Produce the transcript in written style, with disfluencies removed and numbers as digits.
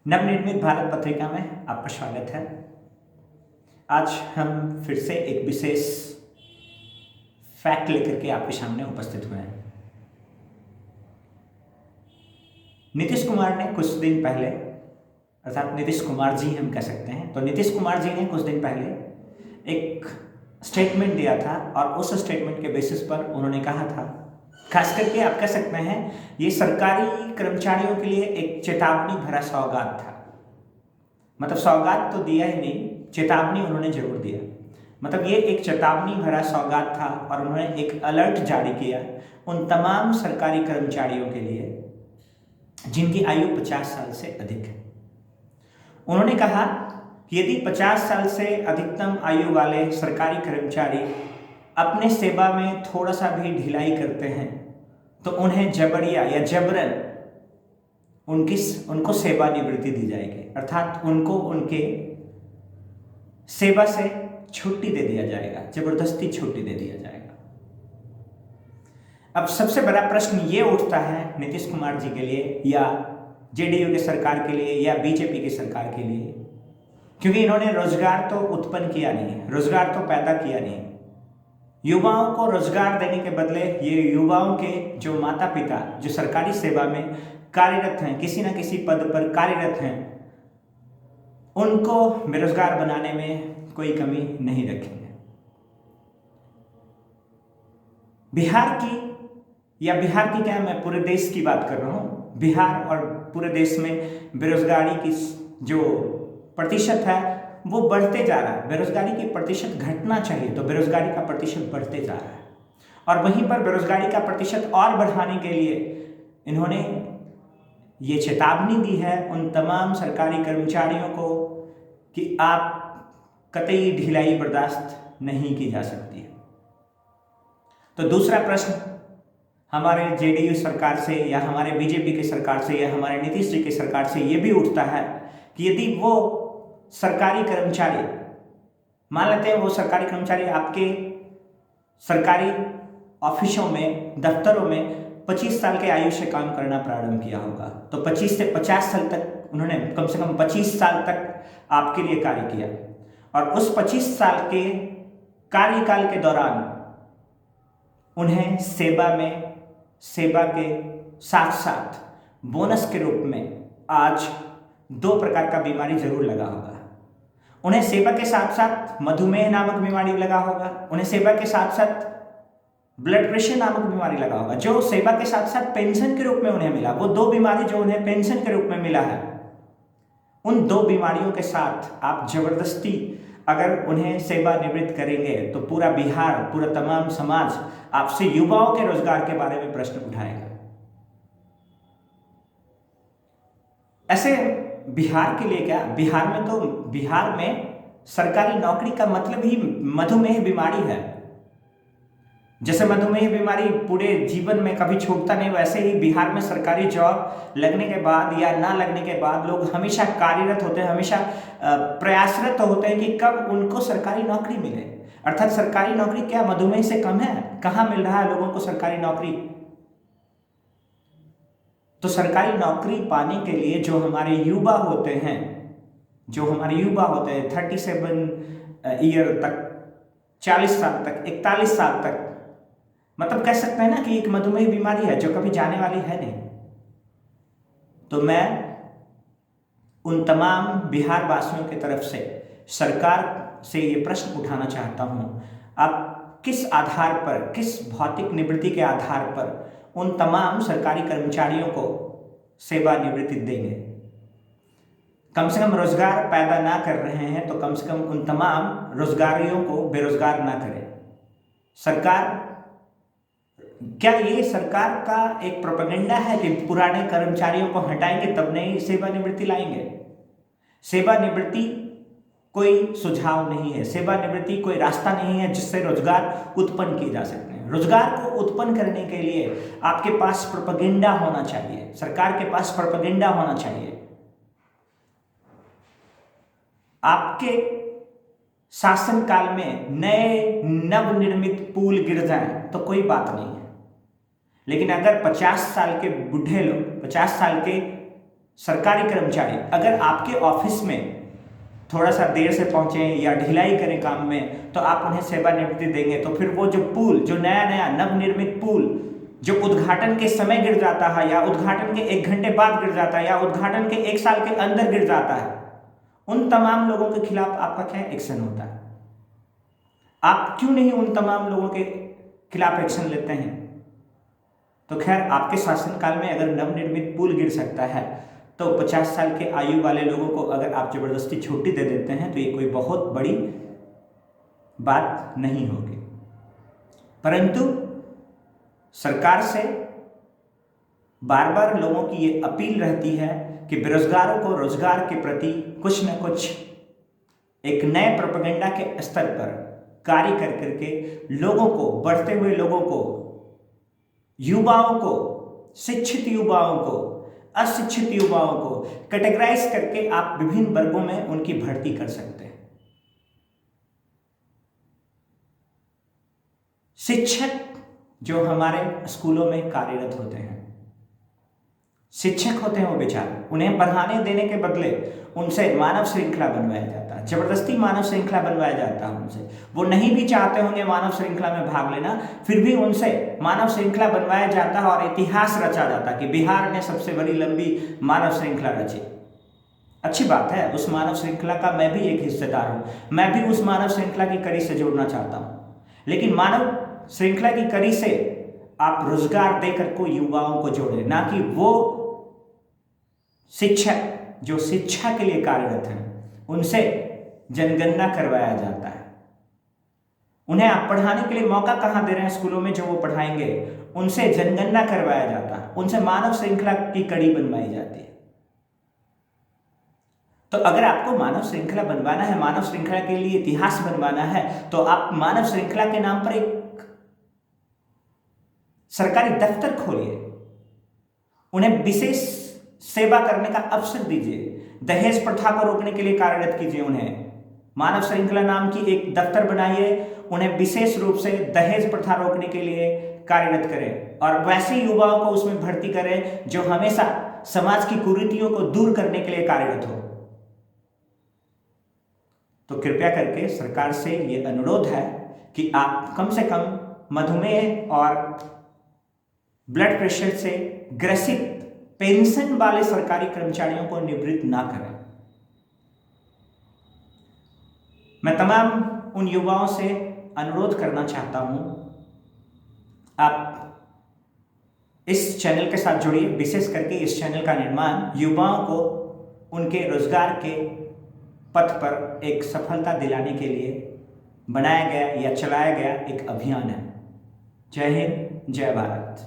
नवनिर्मित भारत पत्रिका में आपका स्वागत है। आज हम फिर से एक विशेष फैक्ट लेकर के आपके सामने उपस्थित हुए हैं। नीतीश कुमार ने कुछ दिन पहले, अर्थात नीतीश कुमार जी हम कह सकते हैं, तो नीतीश कुमार जी ने कुछ दिन पहले एक स्टेटमेंट दिया था और उस स्टेटमेंट के बेसिस पर उन्होंने कहा था, खास करके आप कह सकते हैं ये सरकारी कर्मचारियों के लिए एक चेतावनी भरा सौगात था। मतलब सौगात तो दिया ही नहीं, चेतावनी उन्होंने जरूर दिया। मतलब ये एक चेतावनी भरा सौगात था और उन्होंने एक अलर्ट जारी किया उन तमाम सरकारी कर्मचारियों के लिए जिनकी आयु 50 साल से अधिक है। उन्होंने कहा कि यदि 50 साल से अधिकतम आयु वाले सरकारी कर्मचारी अपने सेवा में थोड़ा सा भी ढिलाई करते हैं तो उन्हें जबरिया या जबरन उनको सेवानिवृत्ति दी जाएगी, अर्थात उनको उनके सेवा से छुट्टी दे दिया जाएगा, जबरदस्ती छुट्टी दे दिया जाएगा। अब सबसे बड़ा प्रश्न ये उठता है नीतीश कुमार जी के लिए या जेडीयू की सरकार के लिए या बीजेपी की सरकार के लिए, क्योंकि इन्होंने रोजगार तो उत्पन्न किया नहीं है, रोजगार तो पैदा किया नहीं। युवाओं को रोजगार देने के बदले ये युवाओं के जो माता पिता जो सरकारी सेवा में कार्यरत हैं, किसी न किसी पद पर कार्यरत हैं, उनको बेरोजगार बनाने में कोई कमी नहीं रखेंगे। बिहार की क्या, मैं पूरे देश की बात कर रहा हूँ। बिहार और पूरे देश में बेरोजगारी की जो प्रतिशत है वो बढ़ते जा रहा है। बेरोजगारी की प्रतिशत घटना चाहिए तो बेरोजगारी का प्रतिशत बढ़ते जा रहा है, और वहीं पर बेरोजगारी का प्रतिशत और बढ़ाने के लिए इन्होंने ये चेतावनी दी है उन तमाम सरकारी कर्मचारियों को कि आप कतई ढिलाई बर्दाश्त नहीं की जा सकती है। तो दूसरा प्रश्न हमारे जेडीयू सरकार से या हमारे बीजेपी की सरकार से या हमारे नीतीश जी की सरकार से ये भी उठता है कि यदि वो सरकारी कर्मचारी, मान लेते हैं वो सरकारी कर्मचारी आपके सरकारी ऑफिसों में, दफ्तरों में 25 साल के आयु से काम करना प्रारंभ किया होगा, तो 25 से 50 साल तक उन्होंने कम से कम 25 साल तक आपके लिए कार्य किया, और उस 25 साल के कार्यकाल के दौरान उन्हें सेवा के साथ साथ बोनस के रूप में आज 2 प्रकार का बीमारी जरूर लगा होगा। उन्हें सेवा के साथ साथ मधुमेह नामक बीमारी लगा होगा, उन्हें सेवा के साथ साथ ब्लड प्रेशर नामक बीमारी लगा होगा, जो सेवा के साथ साथ पेंशन के रूप में उन्हें मिला। वो 2 बीमारी जो उन्हें पेंशन के रूप में मिला है, उन 2 बीमारियों के साथ आप जबरदस्ती अगर उन्हें सेवानिवृत्त करेंगे तो पूरा बिहार, पूरा तमाम समाज आपसे युवाओं के रोजगार के बारे में प्रश्न उठाएगा। ऐसे बिहार के लिए क्या, बिहार में सरकारी नौकरी का मतलब ही मधुमेह बीमारी है। जैसे मधुमेह बीमारी पूरे जीवन में कभी छूटता नहीं, वैसे ही बिहार में सरकारी जॉब लगने के बाद या ना लगने के बाद लोग हमेशा कार्यरत होते हैं, हमेशा प्रयासरत होते हैं कि कब उनको सरकारी नौकरी मिले। अर्थात सरकारी नौकरी क्या मधुमेह से कम है? कहाँ मिल रहा है लोगों को सरकारी नौकरी? तो सरकारी नौकरी पाने के लिए जो हमारे युवा होते हैं 37 ईयर तक, 40 साल तक, 41 साल तक, मतलब कह सकते हैं ना कि एक मधुमेह बीमारी है जो कभी जाने वाली है नहीं। तो मैं उन तमाम बिहार वासियों की तरफ से सरकार से ये प्रश्न उठाना चाहता हूं, आप किस आधार पर, किस भौतिक निवृत्ति के आधार पर उन तमाम सरकारी कर्मचारियों को सेवानिवृत्ति देंगे? कम से कम रोजगार पैदा ना कर रहे हैं तो कम से कम उन तमाम रोजगारियों को बेरोजगार ना करें। क्या ये सरकार का एक प्रोपेगेंडा है कि पुराने कर्मचारियों को हटाएंगे तब नई सेवानिवृत्ति लाएंगे? सेवानिवृत्ति कोई सुझाव नहीं है, सेवानिवृत्ति कोई रास्ता नहीं है जिससे रोजगार उत्पन्न किए जा सकते हैं। रोजगार को उत्पन्न करने के लिए आपके पास प्रोपेगेंडा होना चाहिए, सरकार के पास प्रोपेगेंडा होना चाहिए। आपके शासनकाल में नए नवनिर्मित पुल गिर जाएं तो कोई बात नहीं है, लेकिन अगर 50 साल के बूढ़े लोग, 50 साल के सरकारी कर्मचारी अगर आपके ऑफिस में थोड़ा सा देर से पहुंचे या ढिलाई करें काम में, तो आप उन्हें सेवानिवृत्ति देंगे, तो फिर वो जो पुल, जो नया नया नवनिर्मित पुल जो उद्घाटन के समय गिर जाता है या उद्घाटन के 1 घंटे बाद गिर जाता है या उद्घाटन के 1 साल के अंदर गिर जाता है, उन तमाम लोगों के खिलाफ आपका क्या एक्शन होता है? आप क्यों नहीं उन तमाम लोगों के खिलाफ एक्शन लेते हैं? तो खैर, आपके शासनकाल में अगर नवनिर्मित पुल गिर सकता है, तो 50 साल के आयु वाले लोगों को अगर आप जबरदस्ती छुट्टी दे देते हैं, तो ये कोई बहुत बड़ी बात नहीं होगी। परंतु सरकार से बार बार लोगों की ये अपील रहती है कि बेरोजगारों को रोजगार के प्रति कुछ न कुछ एक नए प्रोपेगेंडा के स्तर पर कार्य कर करके लोगों को, बढ़ते हुए लोगों को, युवाओं को, शिक्षित युवाओं को, अशिक्षित युवाओं को कैटेगराइज करके आप विभिन्न वर्गों में उनकी भर्ती कर सकते हैं। शिक्षक जो हमारे स्कूलों में कार्यरत होते हैं, शिक्षक होते हैं वो बेचारे, उन्हें पढ़ाने देने के बदले उनसे मानव श्रृंखला बनवाया जाता है, जबरदस्ती मानव श्रृंखला बनवाया जाता है उनसे। वो नहीं भी चाहते होंगे मानव श्रृंखला में भाग लेना, फिर भी उनसे मानव श्रृंखला बनवाया जाता है और इतिहास रचा जाता है कि बिहार ने सबसे बड़ी लंबी मानव श्रृंखला रची। अच्छी बात है, उस मानव श्रृंखला का मैं भी एक हिस्सेदार हूँ, मैं भी उस मानव श्रृंखला की कड़ी से जुड़ना चाहता हूँ। लेकिन मानव श्रृंखला की कड़ी से आप रोजगार देकर को युवाओं को जोड़े, ना कि वो शिक्षक जो शिक्षा के लिए कार्यरत हैं उनसे जनगणना करवाया जाता है। उन्हें आप पढ़ाने के लिए मौका कहाँ दे रहे हैं? स्कूलों में जो वो पढ़ाएंगे उनसे जनगणना करवाया जाता है, उनसे मानव श्रृंखला की कड़ी बनवाई जाती है। तो अगर आपको मानव श्रृंखला बनवाना है, मानव श्रृंखला के लिए इतिहास बनवाना है, तो आप मानव श्रृंखला के नाम पर एक सरकारी दफ्तर खोलिए, उन्हें विशेष सेवा करने का अवसर दीजिए, दहेज प्रथा को रोकने के लिए कार्यरत कीजिए, उन्हें मानव श्रृंखला नाम की एक दफ्तर बनाइए, उन्हें विशेष रूप से दहेज प्रथा रोकने के लिए कार्यरत करें और वैसे युवाओं को उसमें भर्ती करें जो हमेशा समाज की कुरीतियों को दूर करने के लिए कार्यरत हो। तो कृपया करके सरकार से ये अनुरोध है कि आप कम से कम मधुमेह और ब्लड प्रेशर से ग्रसित पेंशन वाले सरकारी कर्मचारियों को निवृत्त ना करें। मैं तमाम उन युवाओं से अनुरोध करना चाहता हूं, आप इस चैनल के साथ जुड़िए। विशेष करके इस चैनल का निर्माण युवाओं को उनके रोजगार के पथ पर एक सफलता दिलाने के लिए बनाया गया या चलाया गया एक अभियान है। जय हिंद, जय भारत।